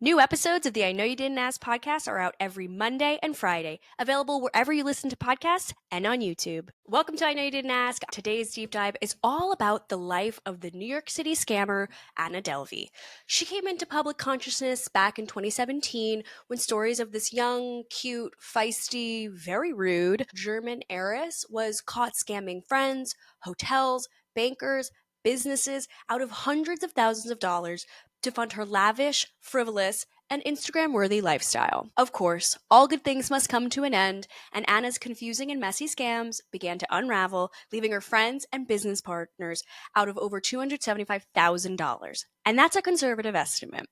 New episodes of the I Know You Didn't Ask podcast are out every Monday and Friday, available wherever you listen to podcasts and on YouTube. Welcome to I Know You Didn't Ask. Today's deep dive is all about the life of the New York City scammer, Anna Delvey. She came into public consciousness back in 2017 when stories of this young, cute, feisty, very rude German heiress was caught scamming friends, hotels, bankers, businesses out of hundreds of thousands of dollars to fund her lavish, frivolous, and Instagram-worthy lifestyle. Of course, all good things must come to an end, and Anna's confusing and messy scams began to unravel, leaving her friends and business partners out of over $275,000. And that's a conservative estimate.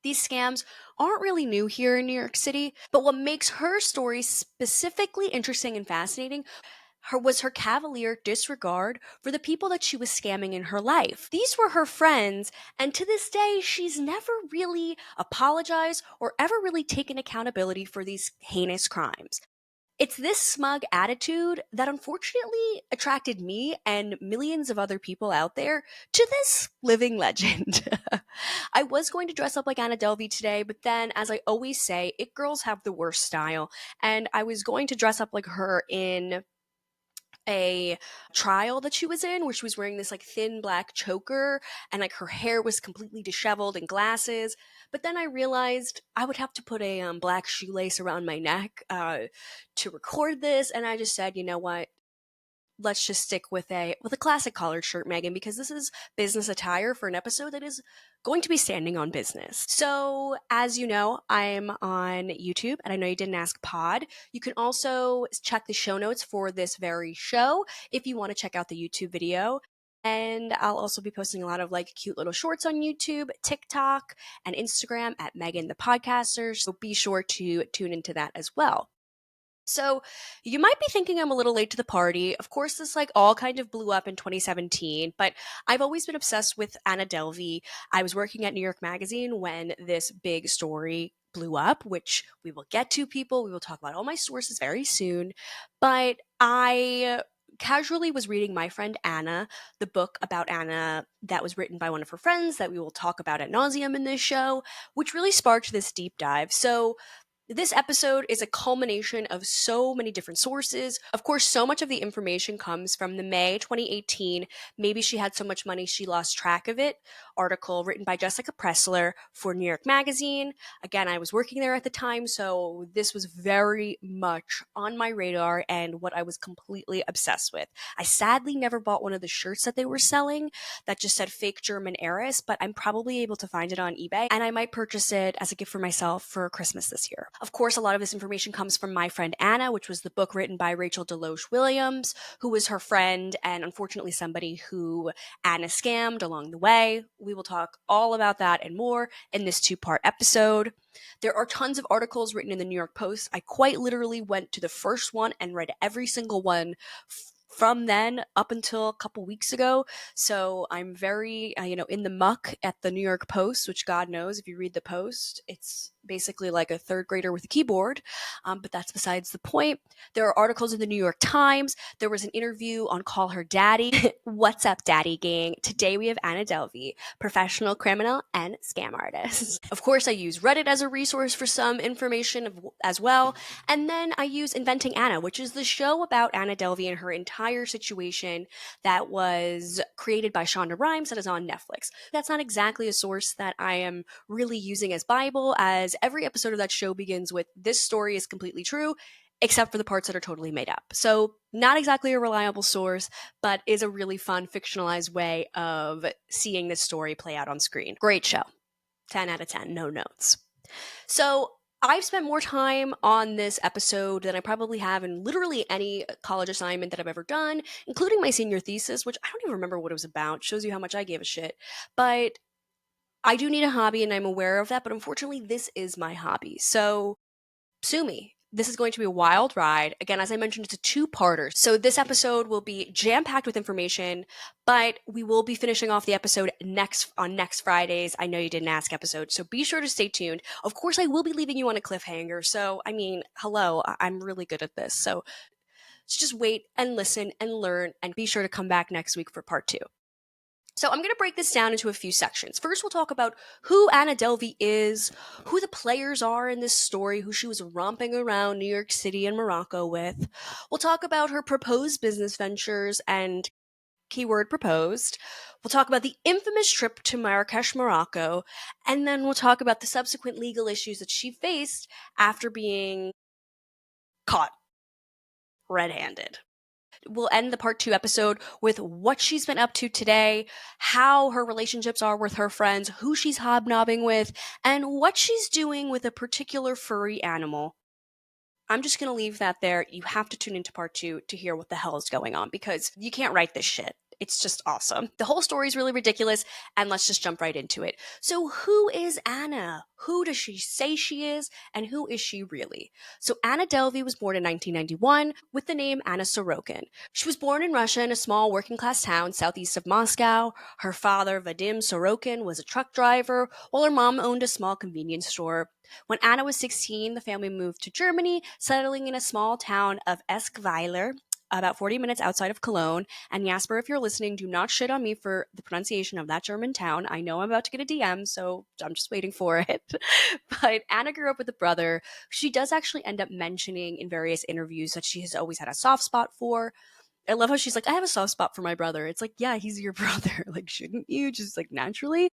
These scams aren't really new here in New York City, but what makes her story specifically interesting and fascinating was her cavalier disregard for the people that she was scamming in her life. These were her friends, and to this day, she's never really apologized or ever really taken accountability for these heinous crimes. It's this smug attitude that unfortunately attracted me and millions of other people out there to this living legend. I was going to dress up like Anna Delvey today, but then, as I always say, it girls have the worst style, and I was going to dress up like her in a trial that she was in where she was wearing this like thin black choker and like her hair was completely disheveled and glasses, but then I realized I would have to put a black shoelace around my neck to record this, and I just said, you know what, let's just stick with a classic collared shirt, Megan, because this is business attire for an episode that is going to be standing on business. So, as you know, I'm on YouTube, and I Know You Didn't Ask Pod. You can also check the show notes for this very show if you want to check out the YouTube video. And I'll also be posting a lot of like cute little shorts on YouTube, TikTok, and Instagram at Megan the Podcaster. So be sure to tune into that as well. So, you might be thinking I'm a little late to the party. Of course, this like all kind of blew up in 2017, but I've always been obsessed with Anna Delvey. I was working at New York Magazine when this big story blew up, which we will get to, people. We will talk about all my sources very soon. But I casually was reading my friend Anna, the book about Anna that was written by one of her friends that we will talk about ad nauseum in this show, which really sparked this deep dive. So, this episode is a culmination of so many different sources. Of course, so much of the information comes from the May 2018 Maybe She Had So Much Money She Lost Track of It article written by Jessica Pressler for New York Magazine. Again, I was working there at the time, so this was very much on my radar and what I was completely obsessed with. I sadly never bought one of the shirts that they were selling that just said fake German heiress, but I'm probably able to find it on eBay, and I might purchase it as a gift for myself for Christmas this year. Of course, a lot of this information comes from My Friend Anna, which was the book written by Rachel Deloche Williams, who was her friend and unfortunately somebody who Anna scammed along the way. We will talk all about that and more in this two-part episode. There are tons of articles written in the New York Post. I quite literally went to the first one and read every single one from then up until a couple weeks ago. So I'm very, in the muck at the New York Post, which God knows if you read the Post, it's basically like a third grader with a keyboard. But that's besides the point. There are articles in the New York Times. There was an interview on Call Her Daddy. What's up, Daddy Gang? Today we have Anna Delvey, professional criminal and scam artist. Of course, I use Reddit as a resource for some information as well. And then I use Inventing Anna, which is the show about Anna Delvey and her entire situation that was created by Shonda Rhimes that is on Netflix. That's not exactly a source that I am really using as Bible, as every episode of that show begins with this story is completely true, except for the parts that are totally made up. So not exactly a reliable source, but is a really fun fictionalized way of seeing this story play out on screen. Great show. 10 out of 10, no notes. So I've spent more time on this episode than I probably have in literally any college assignment that I've ever done, including my senior thesis, which I don't even remember what it was about. Shows you how much I gave a shit. But I do need a hobby, and I'm aware of that, but unfortunately, this is my hobby. So sue me. This is going to be a wild ride. Again, as I mentioned, it's a two-parter. So this episode will be jam-packed with information, but we will be finishing off the episode next Friday's I Know You Didn't Ask episode. So be sure to stay tuned. Of course, I will be leaving you on a cliffhanger. So, I mean, hello, I'm really good at this. So just wait and listen and learn, and be sure to come back next week for part 2. So I'm going to break this down into a few sections. First, we'll talk about who Anna Delvey is, who the players are in this story, who she was romping around New York City and Morocco with. We'll talk about her proposed business ventures and keyword proposed. We'll talk about the infamous trip to Marrakesh, Morocco, and then we'll talk about the subsequent legal issues that she faced after being caught red-handed. We'll end the part 2 episode with what she's been up to today, how her relationships are with her friends, who she's hobnobbing with, and what she's doing with a particular furry animal. I'm just going to leave that there. You have to tune into part 2 to hear what the hell is going on because you can't write this shit. It's just awesome. The whole story is really ridiculous, and let's just jump right into it. So, who is Anna? Who does she say she is, and who is she really? So, Anna Delvey was born in 1991 with the name Anna Sorokin. She was born in Russia in a small working class town southeast of Moscow. Her father, Vadim Sorokin, was a truck driver, while her mom owned a small convenience store. When Anna was 16, the family moved to Germany, settling in a small town of Eskweiler, about 40 minutes outside of Cologne. And Jasper, if you're listening, do not shit on me for the pronunciation of that German town. I know I'm about to get a DM, so I'm just waiting for it. But Anna grew up with a brother. She does actually end up mentioning in various interviews that she has always had a soft spot for. I love how she's like, I have a soft spot for my brother. It's like, yeah, he's your brother. Like, shouldn't you just like naturally?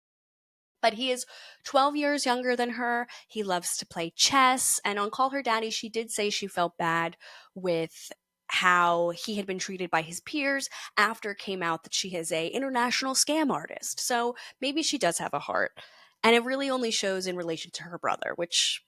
But he is 12 years younger than her. He loves to play chess. And on Call Her Daddy, she did say she felt bad with how he had been treated by his peers after it came out that she is a international scam artist. So maybe she does have a heart. And it really only shows in relation to her brother, which,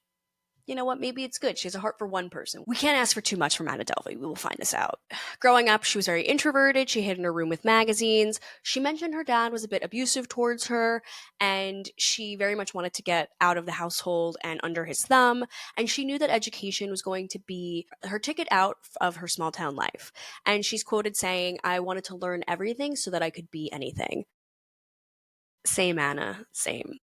you know what, maybe it's good. She has a heart for one person. We can't ask for too much from Anna Delvey. We will find this out. Growing up, she was very introverted. She hid in her room with magazines. She mentioned her dad was a bit abusive towards her, and she very much wanted to get out of the household and under his thumb. And she knew that education was going to be her ticket out of her small town life. And she's quoted saying, I wanted to learn everything so that I could be anything. Same, Anna. Same.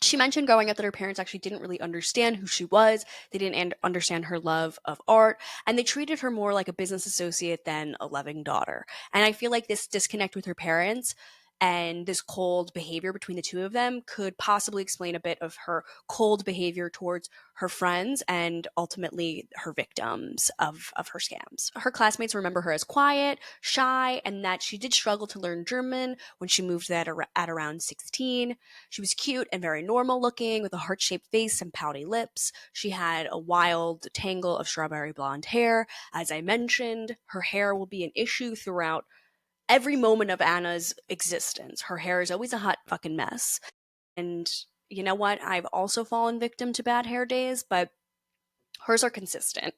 She mentioned growing up that her parents actually didn't really understand who she was. They didn't understand her love of art, and they treated her more like a business associate than a loving daughter. And I feel like this disconnect with her parents and this cold behavior between the two of them could possibly explain a bit of her cold behavior towards her friends and ultimately her victims of her scams. Her classmates remember her as quiet, shy, and that she did struggle to learn German when she moved there at around 16. She was cute and very normal looking with a heart-shaped face and pouty lips. She had a wild tangle of strawberry blonde hair. As I mentioned, her hair will be an issue throughout every moment of Anna's existence. Her hair is always a hot fucking mess. And you know what? I've also fallen victim to bad hair days, but hers are consistent.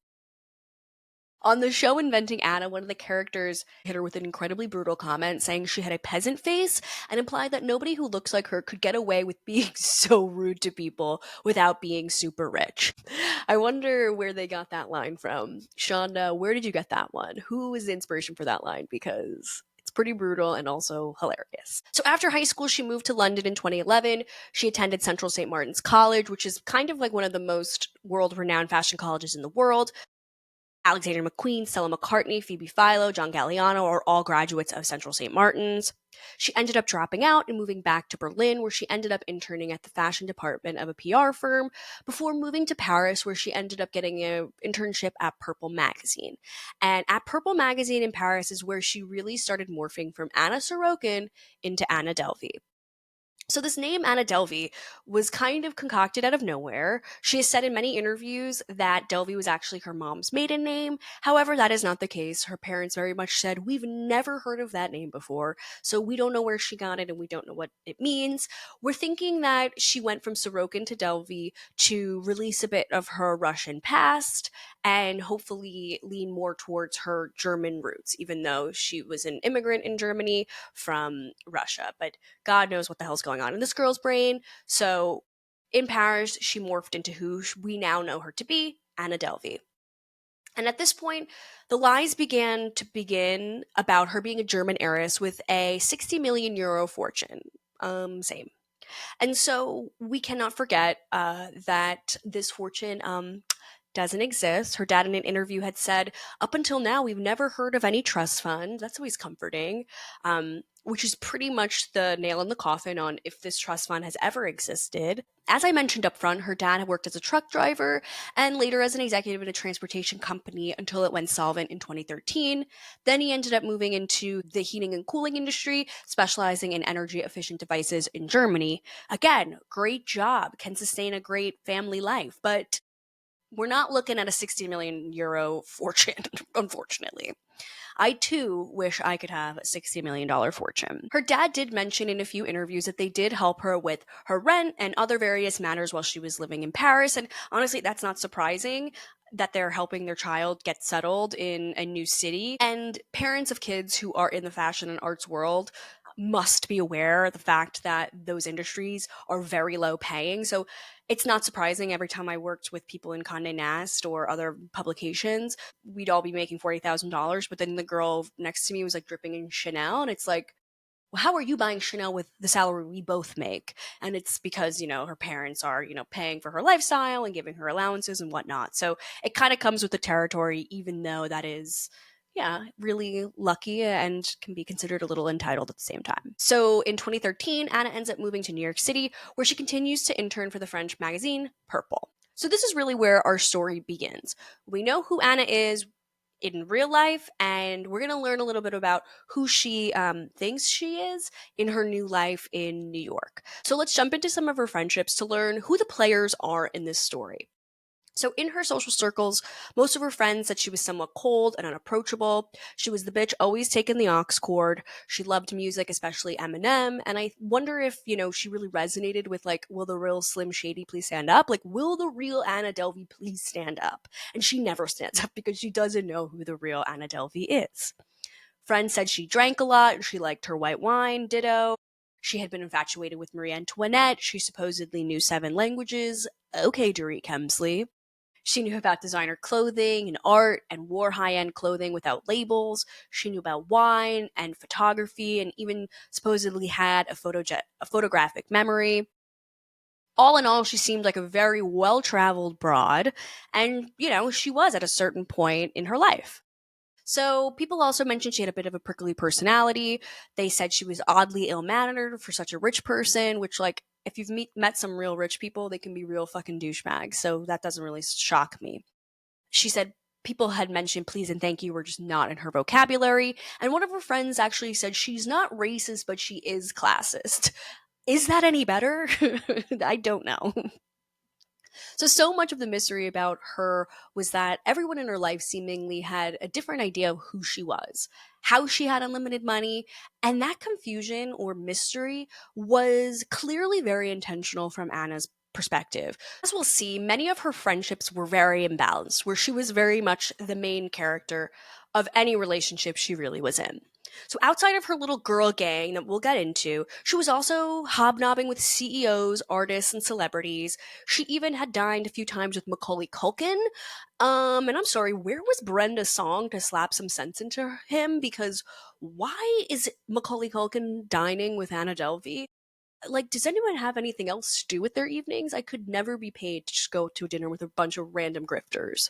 On the show Inventing Anna, one of the characters hit her with an incredibly brutal comment saying she had a peasant face and implied that nobody who looks like her could get away with being so rude to people without being super rich. I wonder where they got that line from. Shonda, where did you get that one? Who was the inspiration for that line? Because it's pretty brutal and also hilarious. So after high school, she moved to London in 2011. She attended Central St. Martin's College, which is kind of like one of the most world-renowned fashion colleges in the world. Alexander McQueen, Stella McCartney, Phoebe Philo, John Galliano are all graduates of Central St. Martin's. She ended up dropping out and moving back to Berlin, where she ended up interning at the fashion department of a PR firm before moving to Paris, where she ended up getting an internship at Purple Magazine. And at Purple Magazine in Paris is where she really started morphing from Anna Sorokin into Anna Delvey. So this name, Anna Delvey, was kind of concocted out of nowhere. She has said in many interviews that Delvey was actually her mom's maiden name. However, that is not the case. Her parents very much said, we've never heard of that name before, so we don't know where she got it and we don't know what it means. We're thinking that she went from Sorokin to Delvey to release a bit of her Russian past and hopefully lean more towards her German roots, even though she was an immigrant in Germany from Russia. But God knows what the hell's going on in this girl's brain. So in Paris, she morphed into who we now know her to be, Anna Delvey. And at this point, the lies began about her being a German heiress with a 60 million euro fortune. Same. And so we cannot forget that this fortune doesn't exist. Her dad in an interview had said, up until now, we've never heard of any trust fund. That's always comforting. which is pretty much the nail in the coffin on if this trust fund has ever existed. As I mentioned up front, her dad had worked as a truck driver and later as an executive in a transportation company until it went solvent in 2013. Then he ended up moving into the heating and cooling industry, specializing in energy efficient devices in Germany. Again, great job, can sustain a great family life, but we're not looking at a 60 million euro fortune, unfortunately. I too wish I could have a $60 million fortune. Her dad did mention in a few interviews that they did help her with her rent and other various matters while she was living in Paris. And honestly, that's not surprising that they're helping their child get settled in a new city. And parents of kids who are in the fashion and arts world must be aware of the fact that those industries are very low paying. So it's not surprising every time I worked with people in Condé Nast or other publications, we'd all be making $40,000, but then the girl next to me was like dripping in Chanel. And it's like, well, how are you buying Chanel with the salary we both make? And it's because, her parents are, paying for her lifestyle and giving her allowances and whatnot. So it kind of comes with the territory, even though that is, yeah, really lucky and can be considered a little entitled at the same time. So in 2013, Anna ends up moving to New York City, where she continues to intern for the French magazine Purple. So this is really where our story begins. We know who Anna is in real life, and we're going to learn a little bit about who she thinks she is in her new life in New York. So let's jump into some of her friendships to learn who the players are in this story. So in her social circles, most of her friends said she was somewhat cold and unapproachable. She was the bitch always taking the aux cord. She loved music, especially Eminem. And I wonder if, she really resonated with like, will the real Slim Shady please stand up? Like, will the real Anna Delvey please stand up? And she never stands up because she doesn't know who the real Anna Delvey is. Friends said she drank a lot and she liked her white wine, ditto. She had been infatuated with Marie Antoinette. She supposedly knew 7 languages. Okay, Dorit Kemsley. She knew about designer clothing and art and wore high-end clothing without labels. She knew about wine and photography and even supposedly had a photographic memory. All in all, she seemed like a very well-traveled broad, and, she was at a certain point in her life. So people also mentioned she had a bit of a prickly personality. They said she was oddly ill-mannered for such a rich person, which, like, if you've met some real rich people, they can be real fucking douchebags. So that doesn't really shock me. She said people had mentioned please and thank you were just not in her vocabulary. And one of her friends actually said she's not racist, but she is classist. Is that any better? I don't know. So much of the mystery about her was that everyone in her life seemingly had a different idea of who she was, how she had unlimited money, and that confusion or mystery was clearly very intentional from Anna's perspective. As we'll see, many of her friendships were very imbalanced, where she was very much the main character of any relationship she really was in. So outside of her little girl gang that we'll get into, she was also hobnobbing with CEOs, artists, and celebrities. She even had dined a few times with Macaulay Culkin. And I'm sorry, where was Brenda Song to slap some sense into him? Because why is Macaulay Culkin dining with Anna Delvey? Like, does anyone have anything else to do with their evenings? I could never be paid to just go to dinner with a bunch of random grifters.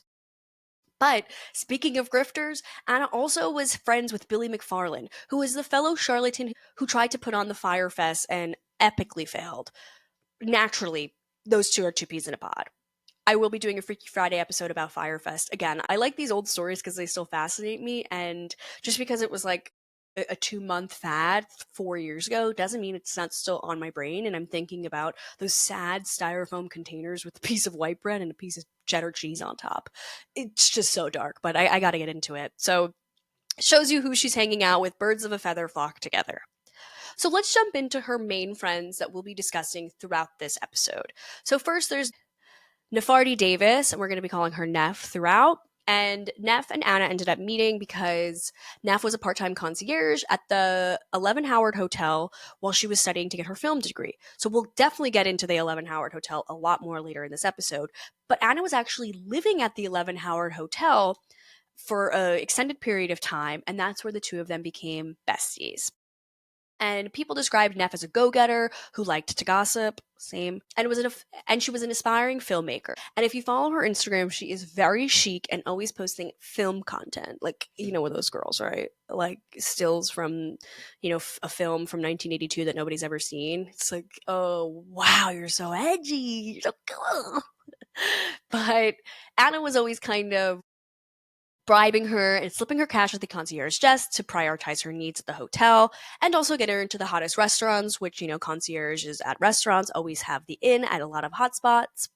But speaking of grifters, Anna also was friends with Billy McFarland, who was the fellow charlatan who tried to put on the Fire Fest and epically failed. Naturally, those two are two peas in a pod. I will be doing a Freaky Friday episode about Firefest. Again, I like these old stories because they still fascinate me, and just because it was like a 2-month fad 4 years ago doesn't mean it's not still on my brain, and I'm thinking about those sad styrofoam containers with a piece of white bread and a piece of cheddar cheese on top. It's just so dark, but I gotta get into it. So it shows you who she's hanging out with. Birds of a feather flock together. So let's jump into her main friends that we'll be discussing throughout this episode. So first, there's Nefardi Davis, and we're going to be calling her Neff throughout. And Neff and Anna ended up meeting because Neff was a part-time concierge at the 11 Howard Hotel while she was studying to get her film degree. So we'll definitely get into the 11 Howard Hotel a lot more later in this episode. But Anna was actually living at the 11 Howard Hotel for an extended period of time, and that's where the two of them became besties. And people described Neff as a go-getter who liked to gossip. Same. And she was an aspiring filmmaker. And if you follow her Instagram, she is very chic and always posting film content. Like, you know, with those girls, right? Like stills from, a film from 1982 that nobody's ever seen. It's like, oh, wow, you're so edgy. You're so cool. But Anna was always kind of bribing her and slipping her cash at the concierge desk to prioritize her needs at the hotel and also get her into the hottest restaurants, which, concierges at restaurants always have the inn at a lot of hot spots.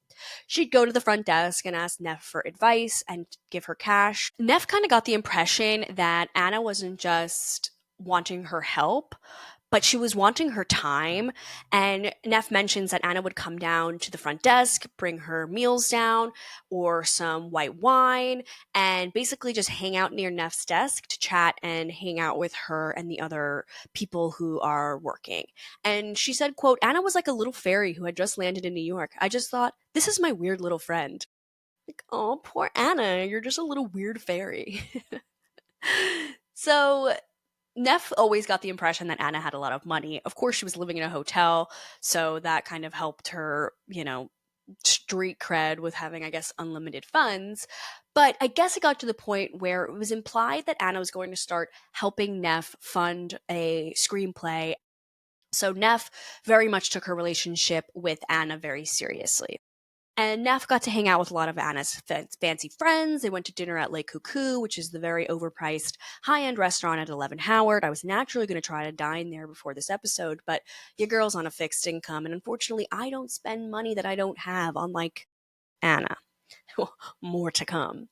She'd go to the front desk and ask Neff for advice and give her cash. Neff kind of got the impression that Anna wasn't just wanting her help, but she was wanting her time. And Neff mentions that Anna would come down to the front desk, bring her meals down or some white wine, and basically just hang out near Neff's desk to chat and hang out with her and the other people who are working. And she said, quote, Anna was like a little fairy who had just landed in New York. I just thought, this is my weird little friend. Like, oh, poor Anna, you're just a little weird fairy. So Neff always got the impression that Anna had a lot of money. Of course, she was living in a hotel, so that kind of helped her, street cred with having, I guess, unlimited funds. But I guess it got to the point where it was implied that Anna was going to start helping Neff fund a screenplay. So Neff very much took her relationship with Anna very seriously. And Neff got to hang out with a lot of Anna's fancy friends. They went to dinner at Le Coucou, which is the very overpriced high-end restaurant at 11 Howard. I was naturally going to try to dine there before this episode, but your girl's on a fixed income, and unfortunately, I don't spend money that I don't have, unlike Anna. More to come.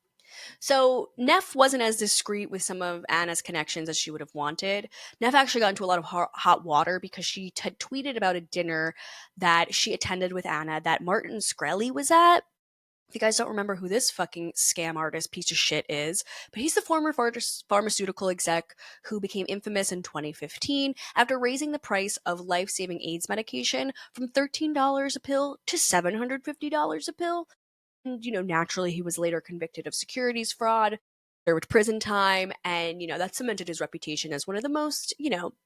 So Neff wasn't as discreet with some of Anna's connections as she would have wanted. Neff actually got into a lot of hot water because she had tweeted about a dinner that she attended with Anna that Martin Shkreli was at. If you guys don't remember who this fucking scam artist piece of shit is, but he's the former pharmaceutical exec who became infamous in 2015 after raising the price of life-saving AIDS medication from $13 a pill to $750 a pill. And, naturally he was later convicted of securities fraud. There was prison time, and, that cemented his reputation as one of the most,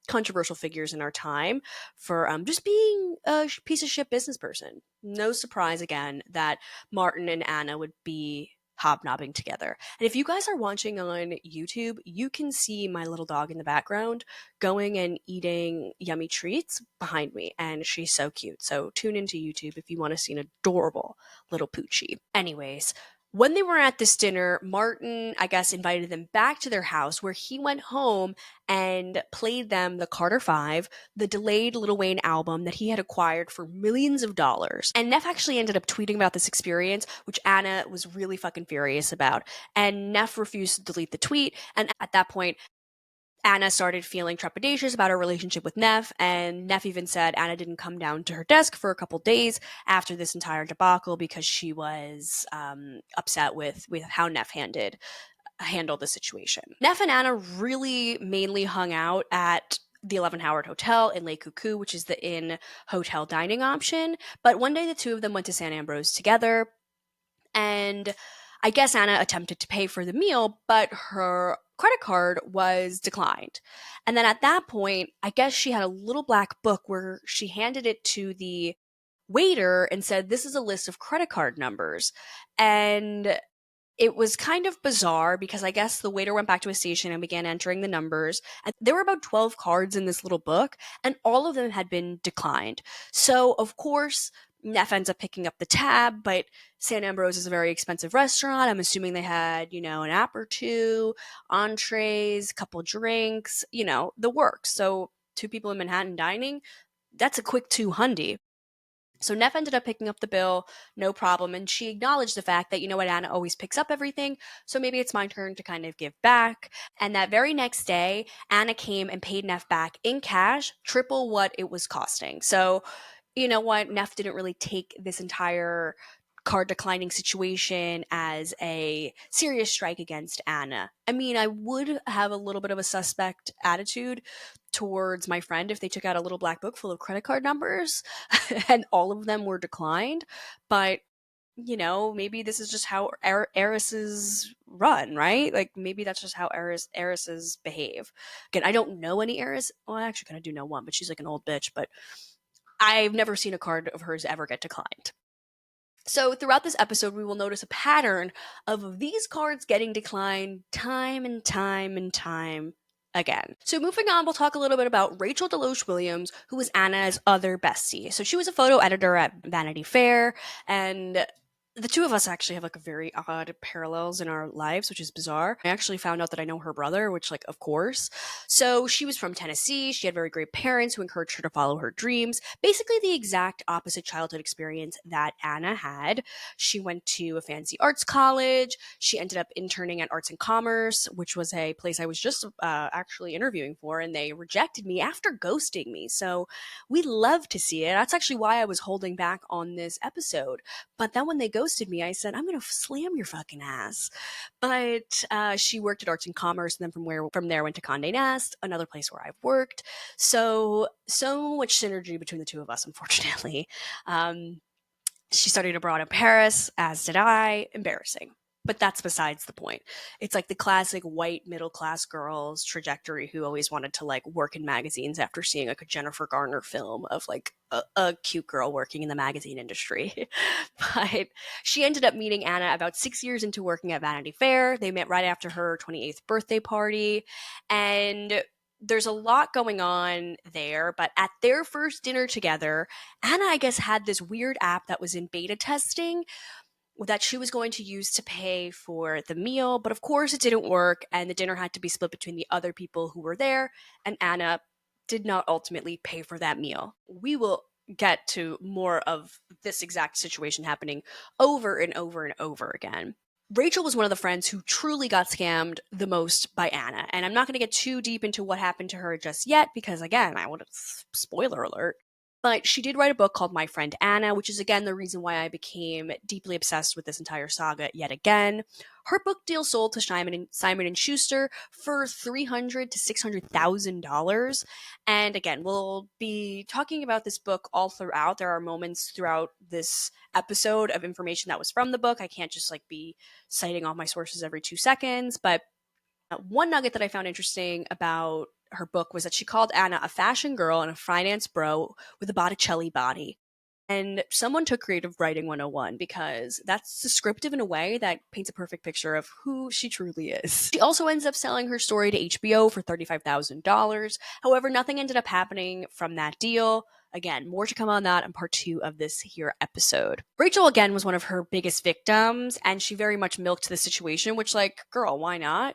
controversial figures in our time for just being a piece of shit business person. No surprise, again, that Martin and Anna would be hobnobbing together. And if you guys are watching on YouTube, you can see my little dog in the background going and eating yummy treats behind me, and she's so cute. So tune into YouTube if you want to see an adorable little poochie. Anyways, when they were at this dinner, Martin, I guess, invited them back to their house where he went home and played them the Carter 5, the delayed Lil Wayne album that he had acquired for millions of dollars. And Neff actually ended up tweeting about this experience, which Anna was really fucking furious about. And Neff refused to delete the tweet. And at that point, Anna started feeling trepidatious about her relationship with Neff, and Neff even said Anna didn't come down to her desk for a couple days after this entire debacle because she was upset with how Neff handled the situation. Neff and Anna really mainly hung out at the 11 Howard Hotel in Le Coucou, which is the inn hotel dining option, but one day the two of them went to San Ambrose together, and I guess Anna attempted to pay for the meal, but her credit card was declined. And then at that point, I guess she had a little black book where she handed it to the waiter and said, this is a list of credit card numbers. And it was kind of bizarre because I guess the waiter went back to his station and began entering the numbers. And there were about 12 cards in this little book, and all of them had been declined. So, of course, Neff ends up picking up the tab, but San Ambrose is a very expensive restaurant. I'm assuming they had, an app or two, entrees, couple drinks, the works. So 2 people in Manhattan dining, that's a quick $200. So Neff ended up picking up the bill, no problem, and she acknowledged the fact that, Anna always picks up everything, so maybe it's my turn to kind of give back. And that very next day, Anna came and paid Neff back in cash, triple what it was costing. So, you know what? Neff didn't really take this entire card declining situation as a serious strike against Anna. I mean, I would have a little bit of a suspect attitude towards my friend if they took out a little black book full of credit card numbers and all of them were declined. But maybe this is just how heiresses run, right? Like maybe that's just how heiresses behave. Again, I don't know any heiress. Well, I actually kind of do know one, but she's like an old bitch. But I've never seen a card of hers ever get declined. So throughout this episode, we will notice a pattern of these cards getting declined time and time and time again. So moving on, we'll talk a little bit about Rachel Deloche Williams, who was Anna's other bestie. So she was a photo editor at Vanity Fair, and the two of us actually have like a very odd parallels in our lives, which is bizarre. I actually found out that I know her brother, which like of course. So she was from Tennessee. She had very great parents who encouraged her to follow her dreams. Basically the exact opposite childhood experience that Anna had. She went to a fancy arts college. She ended up interning at Arts and Commerce, which was a place I was just actually interviewing for, and they rejected me after ghosting me. So we love to see it. That's actually why I was holding back on this episode. But then when they ghosted me, I said, I'm going to slam your fucking ass. But she worked at Arts and Commerce, and then from there went to Condé Nast, another place where I've worked. So much synergy between the two of us, unfortunately. She studied abroad in Paris, as did I. Embarrassing. But that's besides the point. It's like the classic white middle class girl's trajectory who always wanted to like work in magazines after seeing like a Jennifer Garner film of like a cute girl working in the magazine industry. But she ended up meeting Anna about 6 years into working at Vanity Fair. They met right after her 28th birthday party. And there's a lot going on there, but at their first dinner together, Anna, I guess, had this weird app that was in beta testing that she was going to use to pay for the meal. But of course, it didn't work, and the dinner had to be split between the other people who were there, and Anna did not ultimately pay for that meal. We will get to more of this exact situation happening over and over and over again. Rachel was one of the friends who truly got scammed the most by Anna. And I'm not going to get too deep into what happened to her just yet because, again, I would spoiler alert. But she did write a book called My Friend Anna, which is again the reason why I became deeply obsessed with this entire saga yet again. Her book deal sold to Simon and Schuster for $300,000 to $600,000. And again, we'll be talking about this book all throughout. There are moments throughout this episode of information that was from the book. I can't just like be citing all my sources every 2 seconds, but one nugget that I found interesting about her book was that she called Anna a fashion girl and a finance bro with a Botticelli body. And someone took creative writing 101 because that's descriptive in a way that paints a perfect picture of who she truly is. She also ends up selling her story to HBO for $35,000. However, nothing ended up happening from that deal. Again, more to come on that in part 2 of this here episode. Rachel, again, was one of her biggest victims, and she very much milked the situation, which, like, girl, why not?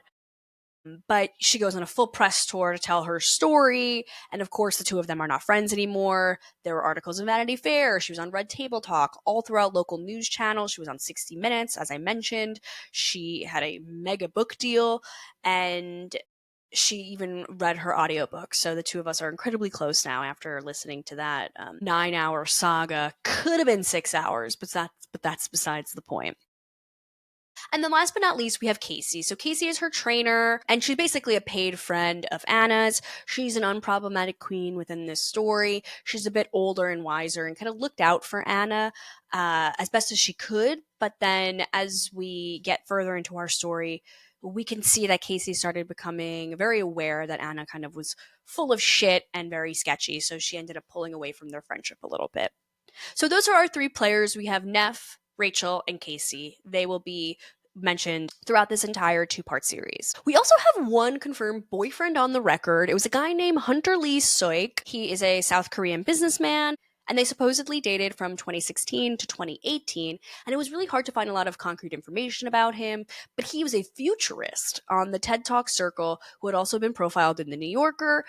But she goes on a full press tour to tell her story. And of course, the two of them are not friends anymore. There were articles in Vanity Fair. She was on Red Table Talk, all throughout local news channels. She was on 60 Minutes, as I mentioned. She had a mega book deal. And she even read her audiobook. So the two of us are incredibly close now after listening to that 9-hour saga. Could have been 6 hours, but that's besides the point. And then last but not least, we have Casey. So Casey is her trainer, and she's basically a paid friend of Anna's. She's an unproblematic queen within this story. She's a bit older and wiser and kind of looked out for Anna as best as she could. But then as we get further into our story, we can see that Casey started becoming very aware that Anna kind of was full of shit and very sketchy. So she ended up pulling away from their friendship a little bit. So those are our 3 players. We have Neff, Rachel, and Casey. They will be mentioned throughout this entire 2-part series. We also have one confirmed boyfriend on the record. It was a guy named Hunter Lee Soik. He is a South Korean businessman, and they supposedly dated from 2016 to 2018, and it was really hard to find a lot of concrete information about him, but he was a futurist on the TED Talk circle who had also been profiled in The New Yorker.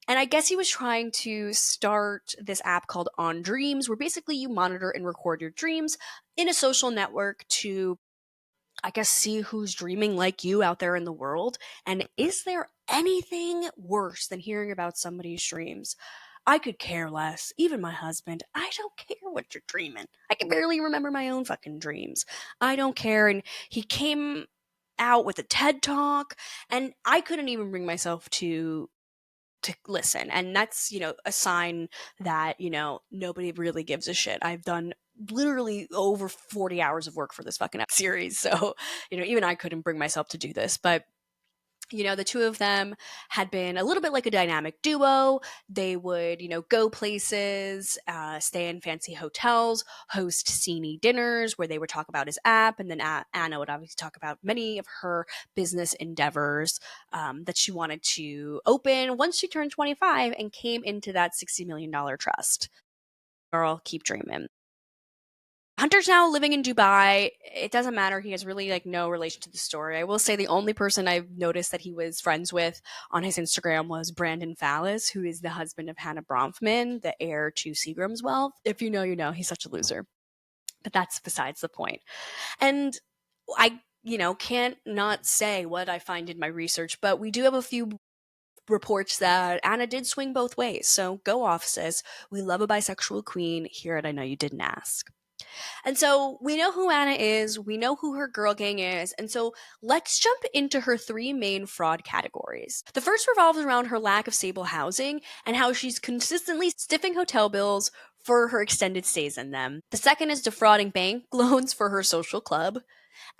And I guess he was trying to start this app called On Dreams, where basically you monitor and record your dreams in a social network to, I guess, see who's dreaming like you out there in the world. And is there anything worse than hearing about somebody's dreams? I could care less. Even my husband, I don't care what you're dreaming. I can barely remember my own fucking dreams. I don't care. And he came out with a TED Talk, and I couldn't even bring myself to listen. And that's, a sign that, nobody really gives a shit. I've done literally over 40 hours of work for this fucking series. So, even I couldn't bring myself to do this. But the two of them had been a little bit like a dynamic duo. They would, go places, stay in fancy hotels, host sceney dinners where they would talk about his app. And then Anna would obviously talk about many of her business endeavors that she wanted to open once she turned 25 and came into that $60 million trust. Girl, keep dreaming. Hunter's now living in Dubai. It doesn't matter. He has really no relation to the story. I will say the only person I've noticed that he was friends with on his Instagram was Brandon Fallis, who is the husband of Hannah Bronfman, the heir to Seagram's wealth. If you know, you know. He's such a loser. But that's besides the point. And I, can't not say what I find in my research, but we do have a few reports that Anna did swing both ways. So go off, sis. We love a bisexual queen here at I Know You Didn't Ask. And so we know who Anna is, we know who her girl gang is, and so let's jump into her three main fraud categories. The first revolves around her lack of stable housing and how she's consistently stiffing hotel bills for her extended stays in them. The second is defrauding bank loans for her social club.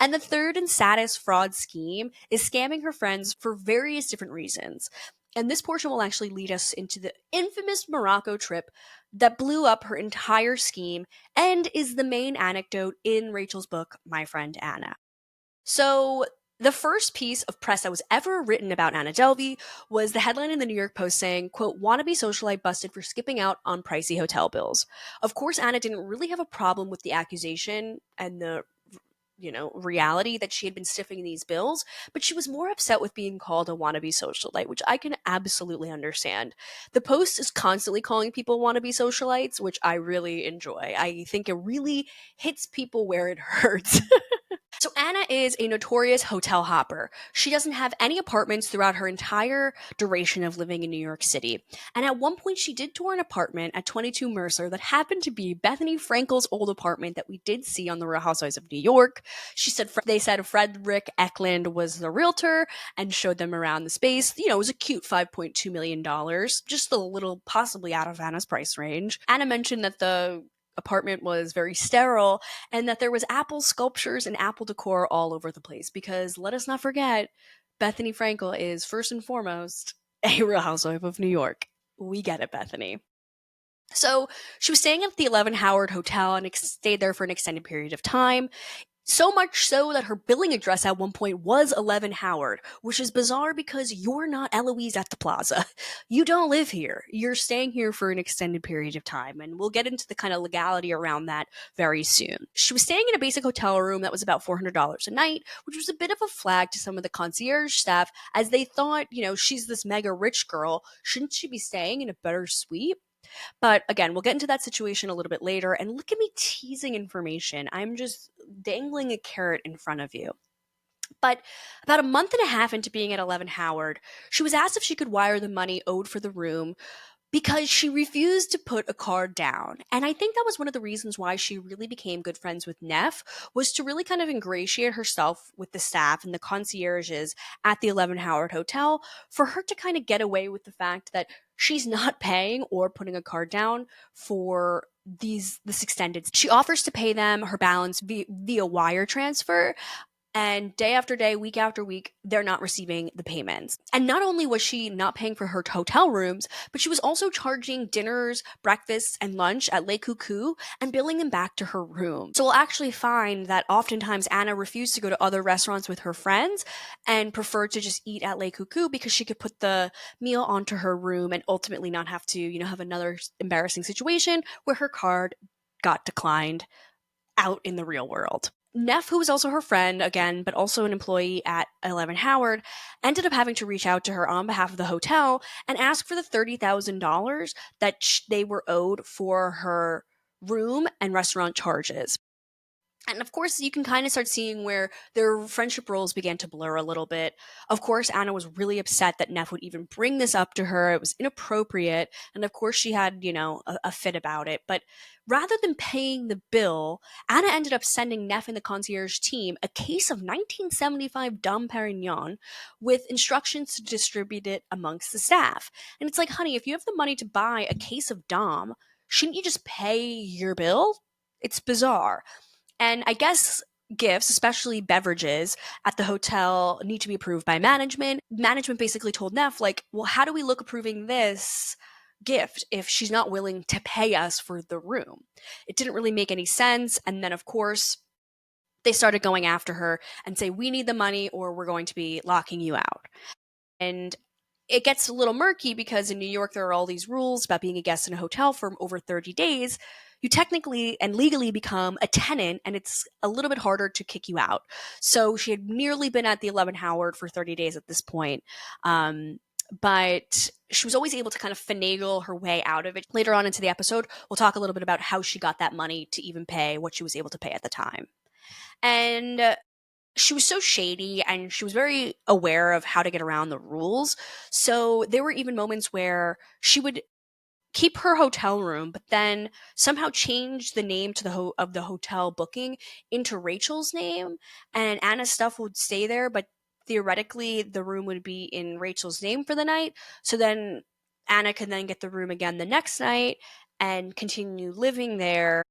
And the third and saddest fraud scheme is scamming her friends for various different reasons. And this portion will actually lead us into the infamous Morocco trip that blew up her entire scheme and is the main anecdote in Rachel's book, My Friend Anna. So, the first piece of press that was ever written about Anna Delvey was the headline in the New York Post saying, quote, wannabe socialite busted for skipping out on pricey hotel bills. Of course, Anna didn't really have a problem with the accusation and the reality that she had been stiffing these bills, but she was more upset with being called a wannabe socialite, which I can absolutely understand. The Post is constantly calling people wannabe socialites, which I really enjoy. I think it really hits people where it hurts. So Anna is a notorious hotel hopper. She doesn't have any apartments throughout her entire duration of living in New York City. And at one point, she did tour an apartment at 22 Mercer that happened to be Bethany Frankel's old apartment that we did see on The Real Housewives of New York. They said Frederick Eklund was the realtor and showed them around the space. It was a cute $5.2 million, just a little possibly out of Anna's price range. Anna mentioned that the apartment was very sterile and that there was apple sculptures and apple decor all over the place because let us not forget, Bethany Frankel is first and foremost a Real Housewife of New York. We get it, Bethany. So she was staying at the 11 Howard Hotel and stayed there for an extended period of time. So much so that her billing address at one point was 11 Howard, which is bizarre because you're not Eloise at the plaza. You don't live here. You're staying here for an extended period of time, and we'll get into the kind of legality around that very soon. She was staying in a basic hotel room that was about $400 a night, which was a bit of a flag to some of the concierge staff as they thought, she's this mega rich girl. Shouldn't she be staying in a better suite? But again, we'll get into that situation a little bit later. And look at me teasing information. I'm just dangling a carrot in front of you. But about a month and a half into being at 11 Howard, she was asked if she could wire the money owed for the room because she refused to put a card down. And I think that was one of the reasons why she really became good friends with Neff, was to really kind of ingratiate herself with the staff and the concierges at the 11 Howard Hotel for her to kind of get away with the fact that she's not paying or putting a card down for this extended. She offers to pay them her balance via wire transfer. And day after day, week after week, they're not receiving the payments. And not only was she not paying for her hotel rooms, but she was also charging dinners, breakfasts, and lunch at Le Coucou and billing them back to her room. So we'll actually find that oftentimes Anna refused to go to other restaurants with her friends and preferred to just eat at Le Coucou because she could put the meal onto her room and ultimately not have to, have another embarrassing situation where her card got declined out in the real world. Neff, who was also her friend, again, but also an employee at 11 Howard, ended up having to reach out to her on behalf of the hotel and ask for the $30,000 that they were owed for her room and restaurant charges. And of course, you can kind of start seeing where their friendship roles began to blur a little bit. Of course, Anna was really upset that Neff would even bring this up to her. It was inappropriate. And of course, she had, a fit about it. But rather than paying the bill, Anna ended up sending Neff and the concierge team a case of 1975 Dom Perignon with instructions to distribute it amongst the staff. And it's like, honey, if you have the money to buy a case of Dom, shouldn't you just pay your bill? It's bizarre. And I guess gifts, especially beverages at the hotel, need to be approved by management. Management basically told Neff, like, well, how do we look approving this gift if she's not willing to pay us for the room? It didn't really make any sense. And then, of course, they started going after her and say, we need the money or we're going to be locking you out. And it gets a little murky because in New York, there are all these rules about being a guest in a hotel for over 30 days. You technically and legally become a tenant, and it's a little bit harder to kick you out. So she had nearly been at the 11 Howard for 30 days at this point. But she was always able to kind of finagle her way out of it. Later on into the episode, we'll talk a little bit about how she got that money to even pay what she was able to pay at the time. And she was so shady and she was very aware of how to get around the rules. So there were even moments where she would keep her hotel room, but then somehow change the name to of the hotel booking into Rachel's name, and Anna's stuff would stay there, but theoretically the room would be in Rachel's name for the night. So then Anna could then get the room again the next night and continue living there,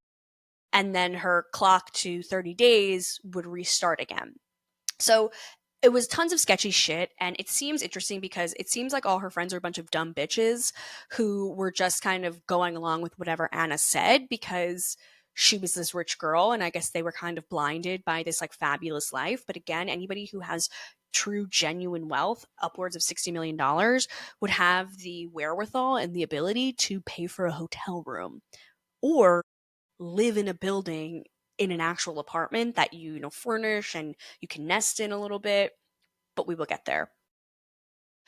and then her clock to 30 days would restart again. So it was tons of sketchy shit, and it seems interesting because it seems like all her friends are a bunch of dumb bitches who were just kind of going along with whatever Anna said because she was this rich girl, and I guess they were kind of blinded by this like fabulous life. But again, anybody who has true genuine wealth, upwards of $60 million, would have the wherewithal and the ability to pay for a hotel room or live in a building in an actual apartment that you furnish and you can nest in a little bit, but we will get there.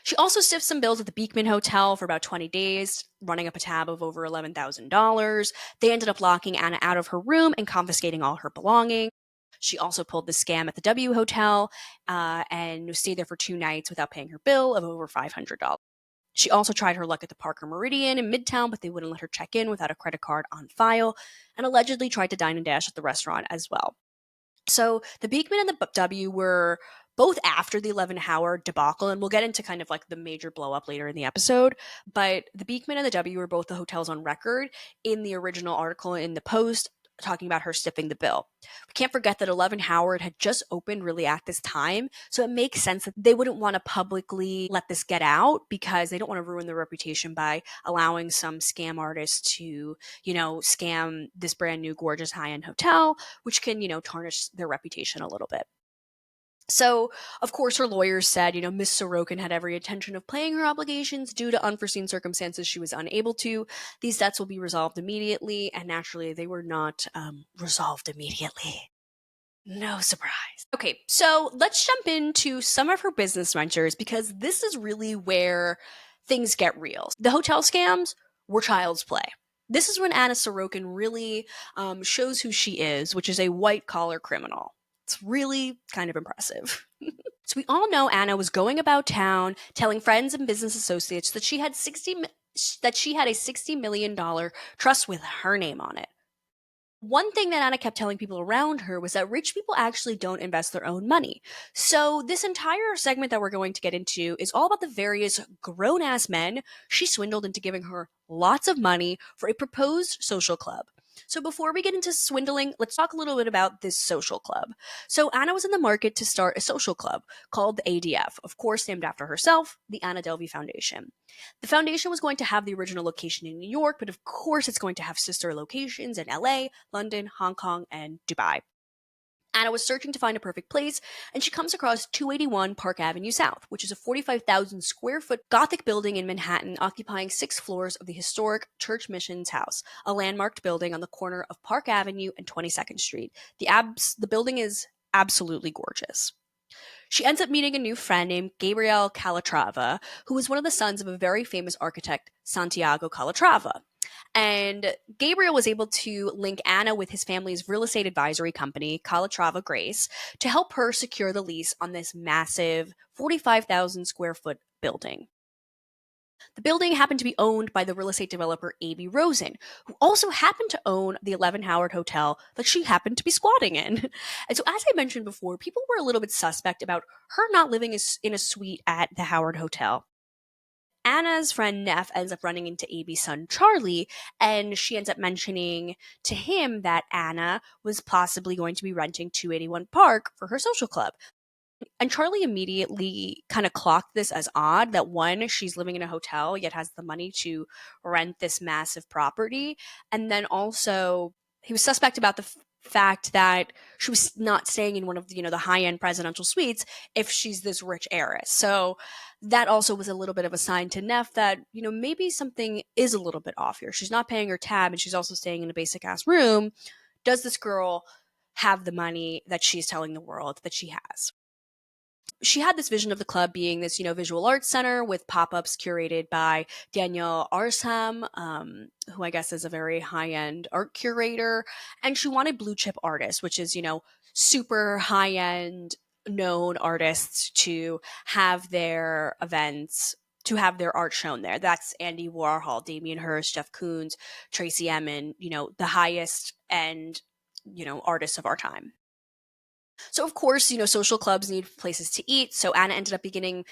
She also stiffed some bills at the Beekman Hotel for about 20 days, running up a tab of over $11,000. They ended up locking Anna out of her room and confiscating all her belongings. She also pulled the scam at the W Hotel and stayed there for 2 nights without paying her bill of over $500. She also tried her luck at the Parker Meridian in Midtown, but they wouldn't let her check in without a credit card on file, and allegedly tried to dine and dash at the restaurant as well. So the Beekman and the W were both after the 11 Howard debacle, and we'll get into kind of like the major blow up later in the episode. But the Beekman and the W were both the hotels on record in the original article in the Post talking about her stiffing the bill. We can't forget that 11 Howard had just opened really at this time, so it makes sense that they wouldn't want to publicly let this get out because they don't want to ruin their reputation by allowing some scam artist to, scam this brand new gorgeous high-end hotel, which can, tarnish their reputation a little bit. So, of course, her lawyers said, Miss Sorokin had every intention of paying her obligations. Due to unforeseen circumstances, she was unable to. These debts will be resolved immediately, and naturally, they were not resolved immediately. No surprise. Okay, so let's jump into some of her business ventures because this is really where things get real. The hotel scams were child's play. This is when Anna Sorokin really shows who she is, which is a white-collar criminal. It's really kind of impressive. So we all know Anna was going about town telling friends and business associates that she had a $60 million trust with her name on it. One thing that Anna kept telling people around her was that rich people actually don't invest their own money. So this entire segment that we're going to get into is all about the various grown-ass men she swindled into giving her lots of money for a proposed social club. So before we get into swindling, let's talk a little bit about this social club. So Anna was in the market to start a social club called the ADF, of course named after herself, the Anna Delvey Foundation. The foundation was going to have the original location in New York, but of course it's going to have sister locations in LA, London, Hong Kong, and Dubai. Anna was searching to find a perfect place, and she comes across 281 Park Avenue South, which is a 45,000 square foot Gothic building in Manhattan occupying 6 floors of the historic Church Missions House, a landmarked building on the corner of Park Avenue and 22nd Street. The building is absolutely gorgeous. She ends up meeting a new friend named Gabriel Calatrava, who was one of the sons of a very famous architect, Santiago Calatrava. And Gabriel was able to link Anna with his family's real estate advisory company, Calatrava Grace, to help her secure the lease on this massive 45,000 square foot building. The building happened to be owned by the real estate developer A.B. Rosen, who also happened to own the 11 Howard Hotel that she happened to be squatting in. And so, as I mentioned before, people were a little bit suspect about her not living in a suite at the Howard Hotel. Anna's friend Neff ends up running into Amy's son Charlie, and she ends up mentioning to him that Anna was possibly going to be renting 281 Park for her social club. And Charlie immediately kind of clocked this as odd that one, she's living in a hotel yet has the money to rent this massive property. And then also, he was suspect about the fact that she was not staying in one of the, the high-end presidential suites if she's this rich heiress. So that also was a little bit of a sign to Neff that, maybe something is a little bit off here. She's not paying her tab and she's also staying in a basic ass room. Does this girl have the money that she's telling the world that she has? She had this vision of the club being this, visual arts center with pop-ups curated by Daniel Arsham, who I guess is a very high-end art curator. And she wanted blue chip artists, which is, super high-end known artists to have their events, to have their art shown there. That's Andy Warhol, Damien Hirst, Jeff Koons, Tracy Emin, the highest end, artists of our time. So, of course, social clubs need places to eat. So, Anna ended up beginning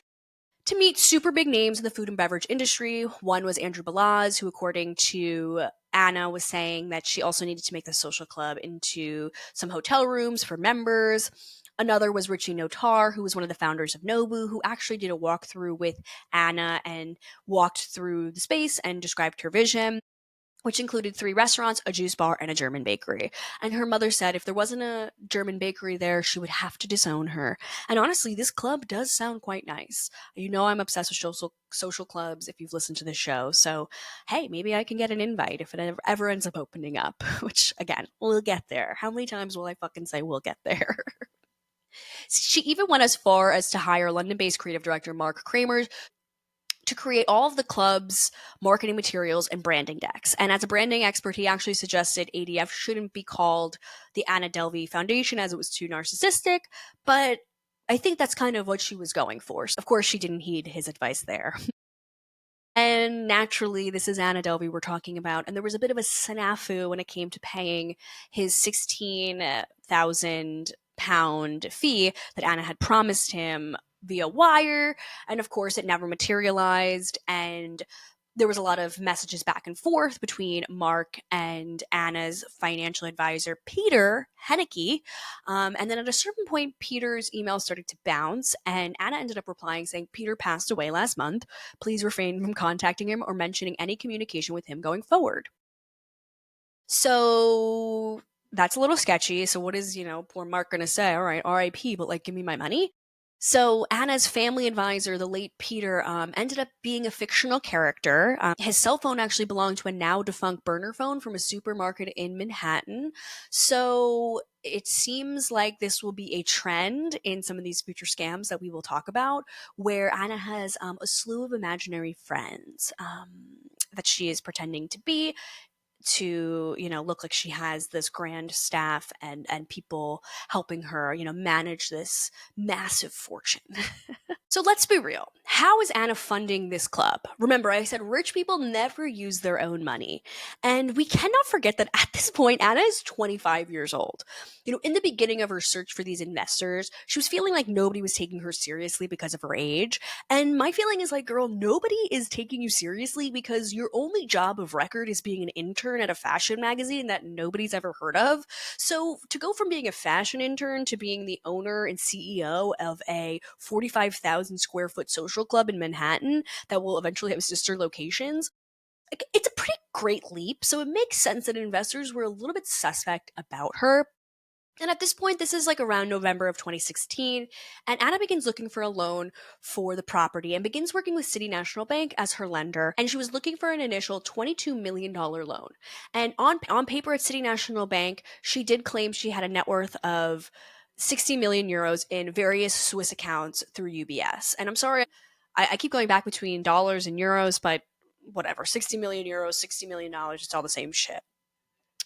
to meet super big names in the food and beverage industry. One was Andrew Balaz, who, according to Anna, was saying that she also needed to make the social club into some hotel rooms for members. Another was Richie Notar, who was one of the founders of Nobu, who actually did a walkthrough with Anna and walked through the space and described her vision, which included 3 restaurants, a juice bar, and a German bakery. And her mother said if there wasn't a German bakery there, she would have to disown her. And honestly, this club does sound quite nice. I'm obsessed with social clubs if you've listened to the show. So, hey, maybe I can get an invite if it ever ends up opening up, which, again, we'll get there. How many times will I fucking say we'll get there? She even went as far as to hire London-based creative director Mark Kramer to create all of the club's marketing materials and branding decks. And as a branding expert, he actually suggested ADF shouldn't be called the Anna Delvey Foundation as it was too narcissistic, but I think that's kind of what she was going for. Of course, she didn't heed his advice there. And naturally, this is Anna Delvey we're talking about. And there was a bit of a snafu when it came to paying his 16,000 pound fee that Anna had promised him via wire. And of course, it never materialized. And there was a lot of messages back and forth between Mark and Anna's financial advisor, Peter Henneke. And then at a certain point, Peter's email started to bounce, and Anna ended up replying saying, Peter passed away last month. Please refrain from contacting him or mentioning any communication with him going forward. So that's a little sketchy. So what is, poor Mark going to say? All right, RIP, but give me my money. So Anna's family advisor, the late Peter, ended up being a fictional character. His cell phone actually belonged to a now defunct burner phone from a supermarket in Manhattan. So it seems like this will be a trend in some of these future scams that we will talk about, where Anna has a slew of imaginary friends that she is pretending to be, to look like she has this grand staff and people helping her manage this massive fortune. So let's be real. How is Anna funding this club? Remember, I said rich people never use their own money. And we cannot forget that at this point, Anna is 25 years old. In the beginning of her search for these investors, she was feeling like nobody was taking her seriously because of her age. And my feeling is girl, nobody is taking you seriously because your only job of record is being an intern at a fashion magazine that nobody's ever heard of. So to go from being a fashion intern to being the owner and CEO of a 45,000 square foot social club in Manhattan that will eventually have sister locations, it's a pretty great leap. So it makes sense that investors were a little bit suspect about her. And at this point, this is around November of 2016, and Anna begins looking for a loan for the property and begins working with City National Bank as her lender. And she was looking for an initial $22 million loan. And on paper at City National Bank, she did claim she had a net worth of 60 million euros in various Swiss accounts through UBS. And I'm sorry, I keep going back between dollars and euros, but whatever, 60 million euros, $60 million, it's all the same shit.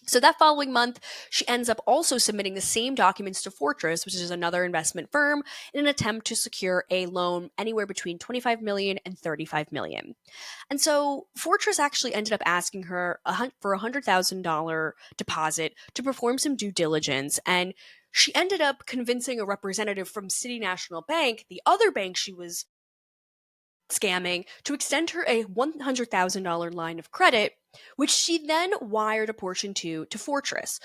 So that following month, she ends up also submitting the same documents to Fortress, which is another investment firm, in an attempt to secure a loan anywhere between 25 million and 35 million. And so Fortress actually ended up asking her for a $100,000 deposit to perform some due diligence. And she ended up convincing a representative from City National Bank, the other bank she was scamming to extend her a $100,000 line of credit, which she then wired a portion to Fortress.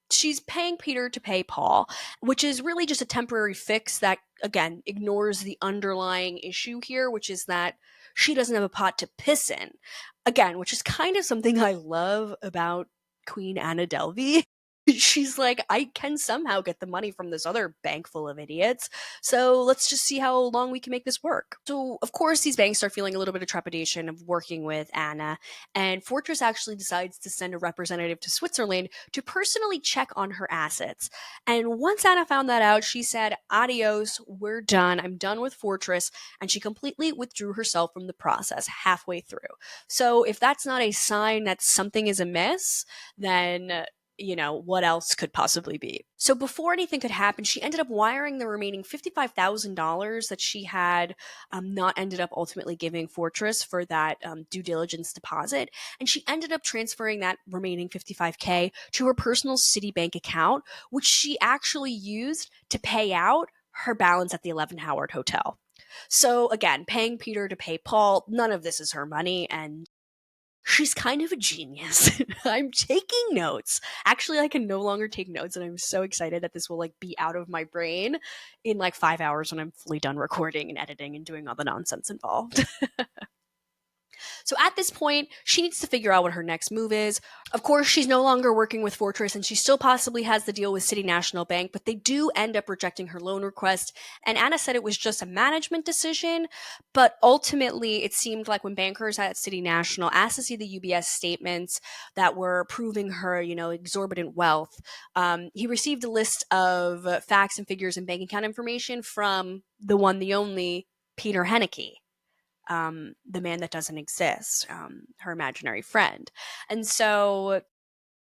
She's paying Peter to pay Paul, which is really just a temporary fix that, again, ignores the underlying issue here, which is that she doesn't have a pot to piss in. Again, which is kind of something I love about Queen Anna Delvey. She's like, I can somehow get the money from this other bank full of idiots. So let's just see how long we can make this work. So, of course, these banks start feeling a little bit of trepidation of working with Anna. And Fortress actually decides to send a representative to Switzerland to personally check on her assets. And once Anna found that out, she said, adios, we're done. I'm done with Fortress. And she completely withdrew herself from the process halfway through. So, if that's not a sign that something is amiss, then what else could possibly be? So before anything could happen, she ended up wiring the remaining $55,000 that she had not ended up ultimately giving Fortress for that due diligence deposit. And she ended up transferring that remaining $55K to her personal Citibank account, which she actually used to pay out her balance at the 11 Howard Hotel. So again, paying Peter to pay Paul, none of this is her money, and she's kind of a genius. I'm taking notes. Actually, I can no longer take notes, and I'm so excited that this will be out of my brain in 5 hours when I'm fully done recording and editing and doing all the nonsense involved. So at this point, she needs to figure out what her next move is. Of course, she's no longer working with Fortress, and she still possibly has the deal with City National Bank, but they do end up rejecting her loan request. And Anna said it was just a management decision, but ultimately it seemed like when bankers at City National asked to see the UBS statements that were proving her, exorbitant wealth, he received a list of facts and figures and bank account information from the one, the only Peter Henneke. The man that doesn't exist, her imaginary friend. And so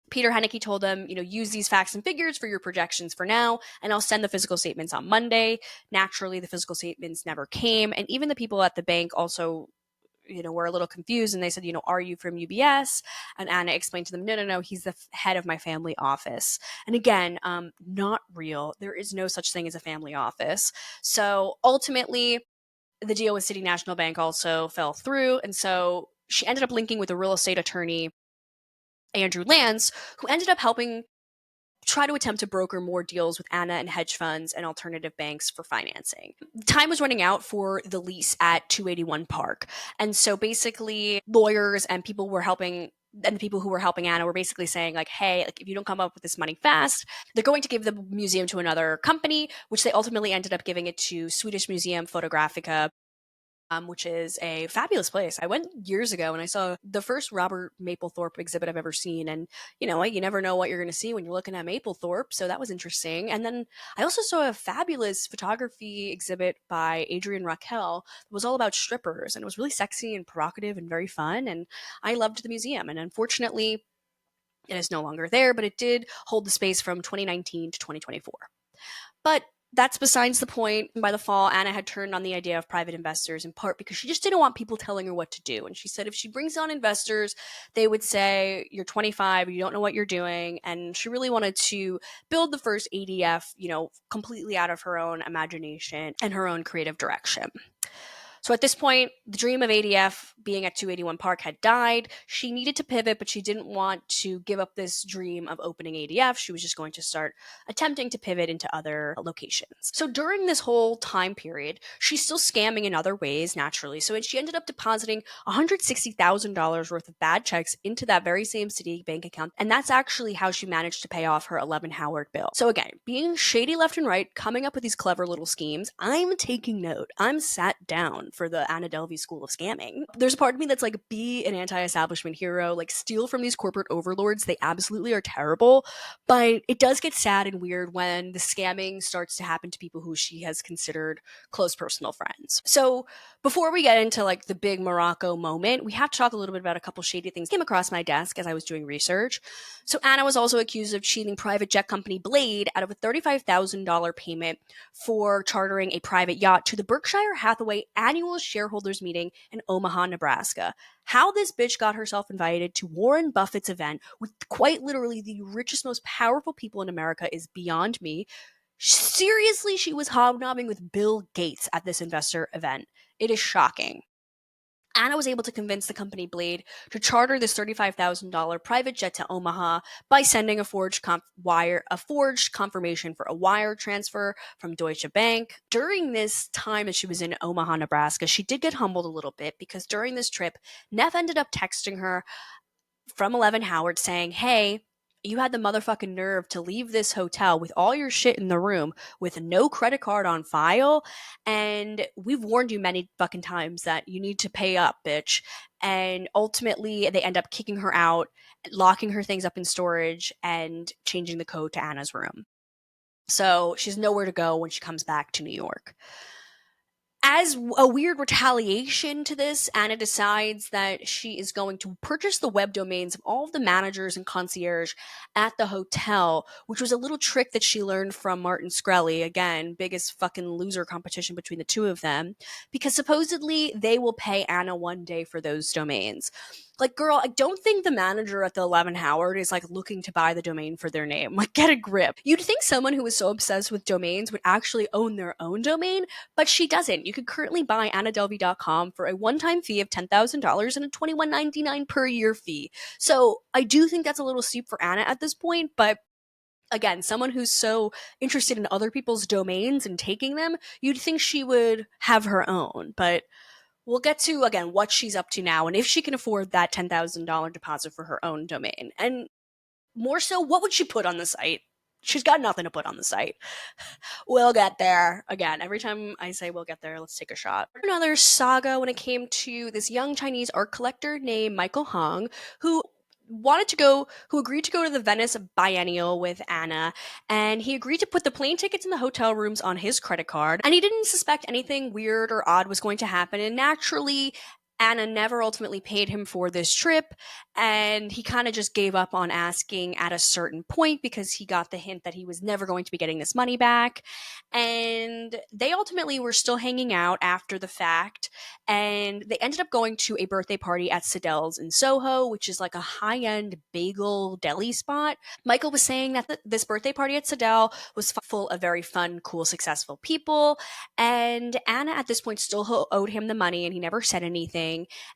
Peter Henneke told them, use these facts and figures for your projections for now, and I'll send the physical statements on Monday. Naturally, the physical statements never came. And even the people at the bank also were a little confused, and they said, are you from UBS? And Anna explained to them, no, he's the head of my family office. And again, not real. There is no such thing as a family office. So ultimately, the deal with City National Bank also fell through. And so she ended up linking with a real estate attorney, Andrew Lance, who ended up helping try to attempt to broker more deals with Anna and hedge funds and alternative banks for financing. Time was running out for the lease at 281 Park. And so basically lawyers and people were helping and the people who were helping Anna were basically saying hey, if you don't come up with this money fast, they're going to give the museum to another company, which they ultimately ended up giving it to Swedish Museum Fotografica, which is a fabulous place. I went years ago and I saw the first Robert Mapplethorpe exhibit I've ever seen. And, you never know what you're going to see when you're looking at Mapplethorpe. So that was interesting. And then I also saw a fabulous photography exhibit by Adrian Raquel that was all about strippers. And it was really sexy and provocative and very fun. And I loved the museum. And unfortunately, it is no longer there, but it did hold the space from 2019 to 2024. But that's besides the point. By the fall, Anna had turned on the idea of private investors, in part because she just didn't want people telling her what to do. And she said if she brings on investors, they would say, you're 25, you don't know what you're doing. And she really wanted to build the first ADF, completely out of her own imagination and her own creative direction. So at this point, the dream of ADF being at 281 Park had died. She needed to pivot, but she didn't want to give up this dream of opening ADF. She was just going to start attempting to pivot into other locations. So during this whole time period, she's still scamming in other ways, naturally. So she ended up depositing $160,000 worth of bad checks into that very same Citibank account. And that's actually how she managed to pay off her 11 Howard bill. So again, being shady left and right, coming up with these clever little schemes, I'm taking note. I'm sat down for the Anna Delvey School of Scamming. There's a part of me that's be an anti-establishment hero, steal from these corporate overlords. They absolutely are terrible, but it does get sad and weird when the scamming starts to happen to people who she has considered close personal friends. So before we get into the big Morocco moment, we have to talk a little bit about a couple shady things that came across my desk as I was doing research. So Anna was also accused of cheating private jet company Blade out of a $35,000 payment for chartering a private yacht to the Berkshire Hathaway annual shareholders meeting in Omaha, Nebraska. How this bitch got herself invited to Warren Buffett's event with quite literally the richest, most powerful people in America is beyond me. Seriously, she was hobnobbing with Bill Gates at this investor event. It is shocking. Anna was able to convince the company Blade to charter this $35,000 private jet to Omaha by sending a forged confirmation for a wire transfer from Deutsche Bank. During this time that she was in Omaha, Nebraska, she did get humbled a little bit because during this trip, Neff ended up texting her from 11 Howard saying, "Hey, you had the motherfucking nerve to leave this hotel with all your shit in the room with no credit card on file. And we've warned you many fucking times that you need to pay up, bitch." And ultimately, they end up kicking her out, locking her things up in storage, and changing the code to Anna's room. So she's nowhere to go when she comes back to New York. As a weird retaliation to this, Anna decides that she is going to purchase the web domains of all of the managers and concierge at the hotel, which was a little trick that she learned from Martin Shkreli. Again, biggest fucking loser competition between the two of them, because supposedly they will pay Anna one day for those domains. Like, girl, I don't think the manager at the 11 Howard is like looking to buy the domain for their name. Like, get a grip. You'd think someone who is so obsessed with domains would actually own their own domain, but she doesn't. You can currently buy annadelvey.com for a one-time fee of $10,000 and a $21.99 per year fee. So I do think that's a little steep for Anna at this point, but again, someone who's so interested in other people's domains and taking them, you'd think she would have her own. But we'll get to, again, what she's up to now and if she can afford that $10,000 deposit for her own domain. And more so, what would she put on the site? She's got nothing to put on the site. We'll get there. Again, every time I say we'll get there, let's take a shot. Another saga when it came to this young Chinese art collector named Michael Hong, who agreed to go to the Venice Biennial with Anna, and he agreed to put the plane tickets and the hotel rooms on his credit card, and he didn't suspect anything weird or odd was going to happen, and naturally, Anna never ultimately paid him for this trip, and he kind of just gave up on asking at a certain point because he got the hint that he was never going to be getting this money back. And they ultimately were still hanging out after the fact, and they ended up going to a birthday party at Siddell's in Soho, which is like a high-end bagel deli spot. Michael was saying that this birthday party at Siddell was full of very fun, cool, successful people, and Anna at this point still owed him the money, and he never said anything.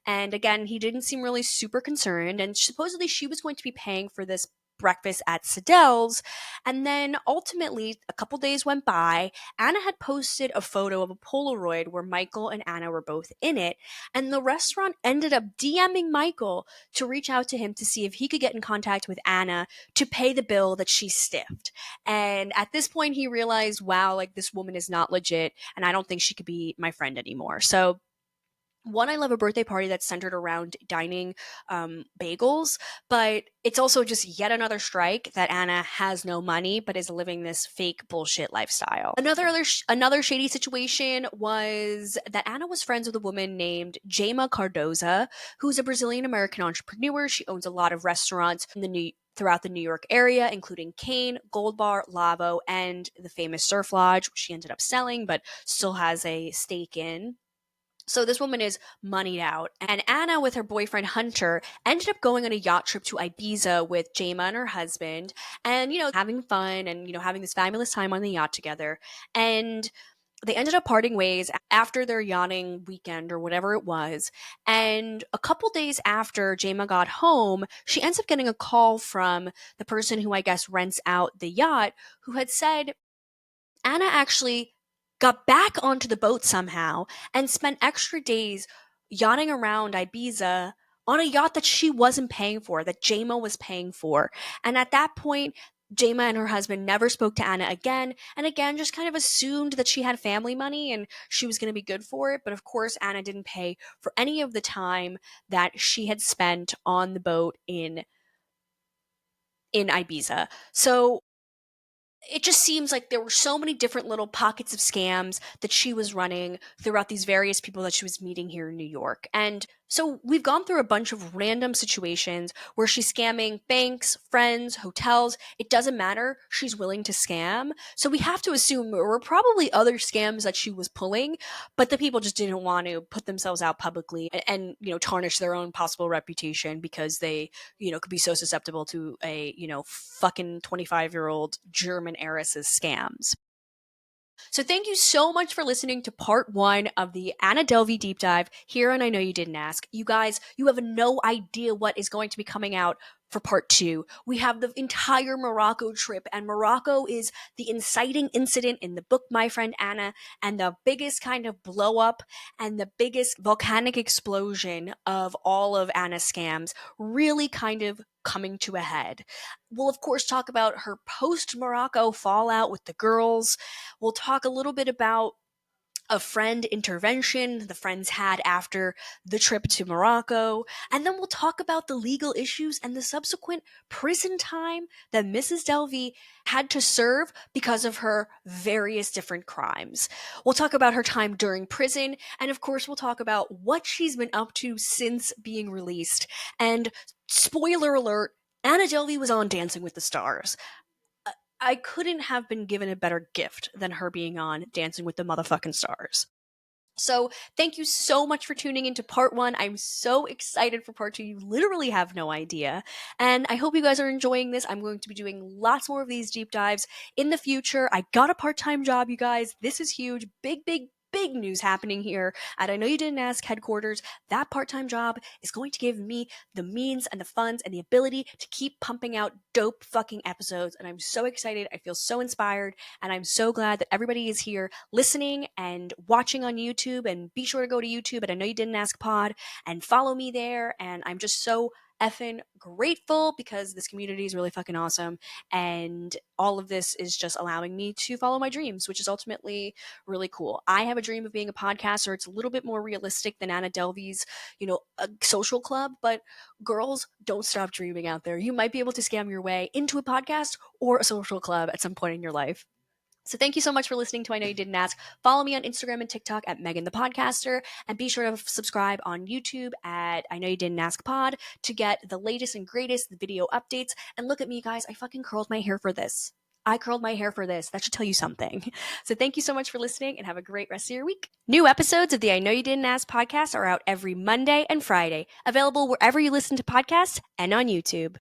And again, he didn't seem really super concerned, and supposedly she was going to be paying for this breakfast at Siddell's. And then ultimately, a couple days went by. Anna had posted a photo of a Polaroid where Michael and Anna were both in it, and the restaurant ended up DMing Michael to reach out to him to see if he could get in contact with Anna to pay the bill that she stiffed. And at this point, he realized, wow, like, this woman is not legit, and I don't think she could be my friend anymore. So one, I love a birthday party that's centered around dining bagels, but it's also just yet another strike that Anna has no money but is living this fake bullshit lifestyle. Another shady situation was that Anna was friends with a woman named Jaima Cardoza, who's a Brazilian American entrepreneur. She owns a lot of restaurants throughout the New York area, including Cane, Gold Bar, Lavo, and the famous Surf Lodge, which she ended up selling but still has a stake in. So this woman is moneyed out. And Anna, with her boyfriend Hunter, ended up going on a yacht trip to Ibiza with Jaima and her husband, and, having fun and, having this fabulous time on the yacht together. And they ended up parting ways after their yachting weekend or whatever it was. And a couple days after Jaima got home, she ends up getting a call from the person who I guess rents out the yacht, who had said, Anna actually got back onto the boat somehow and spent extra days yachting around Ibiza on a yacht that she wasn't paying for, that Jaima was paying for. And at that point, Jaima and her husband never spoke to Anna again, and again just kind of assumed that she had family money and she was going to be good for it. But of course, Anna didn't pay for any of the time that she had spent on the boat in Ibiza. So it just seems like there were so many different little pockets of scams that she was running throughout these various people that she was meeting here in New York. And so we've gone through a bunch of random situations where she's scamming banks, friends, hotels. It doesn't matter. She's willing to scam. So we have to assume there were probably other scams that she was pulling, but the people just didn't want to put themselves out publicly and tarnish their own possible reputation because they, could be so susceptible to a, fucking 25-year-old German heiress's scams. So thank you so much for listening to part 1 of the Anna Delvey deep dive here on I Know You Didn't Ask. You guys, you have no idea what is going to be coming out for part 2. We have the entire Morocco trip, and Morocco is the inciting incident in the book My Friend Anna, and the biggest kind of blow up and the biggest volcanic explosion of all of Anna's scams really kind of coming to a head. We'll, of course, talk about her post Morocco fallout with the girls. We'll talk a little bit about a friend intervention the friends had after the trip to Morocco. And then we'll talk about the legal issues and the subsequent prison time that Mrs. Delvey had to serve because of her various different crimes. We'll talk about her time during prison. And of course, we'll talk about what she's been up to since being released. And spoiler alert, Anna Delvey was on Dancing with the Stars. I couldn't have been given a better gift than her being on Dancing with the Motherfucking Stars. So thank you so much for tuning into part 1. I'm so excited for part 2. You literally have no idea. And I hope you guys are enjoying this. I'm going to be doing lots more of these deep dives in the future. I got a part-time job, you guys. This is huge. Big, big, big news happening here at I Know You Didn't Ask headquarters. That part-time job is going to give me the means and the funds and the ability to keep pumping out dope fucking episodes. And I'm so excited. I feel so inspired. And I'm so glad that everybody is here listening and watching on YouTube. And be sure to go to YouTube at I Know You Didn't Ask Pod and follow me there. And I'm just so effing grateful because this community is really fucking awesome. And all of this is just allowing me to follow my dreams, which is ultimately really cool. I have a dream of being a podcaster. It's a little bit more realistic than Anna Delvey's, a social club, but girls, don't stop dreaming out there. You might be able to scam your way into a podcast or a social club at some point in your life. So thank you so much for listening to I Know You Didn't Ask. Follow me on Instagram and TikTok at Megan the Podcaster, and be sure to subscribe on YouTube at I Know You Didn't Ask Pod to get the latest and greatest video updates. And look at me, guys. I fucking curled my hair for this. I curled my hair for this. That should tell you something. So thank you so much for listening, and have a great rest of your week. New episodes of the I Know You Didn't Ask podcast are out every Monday and Friday, available wherever you listen to podcasts and on YouTube.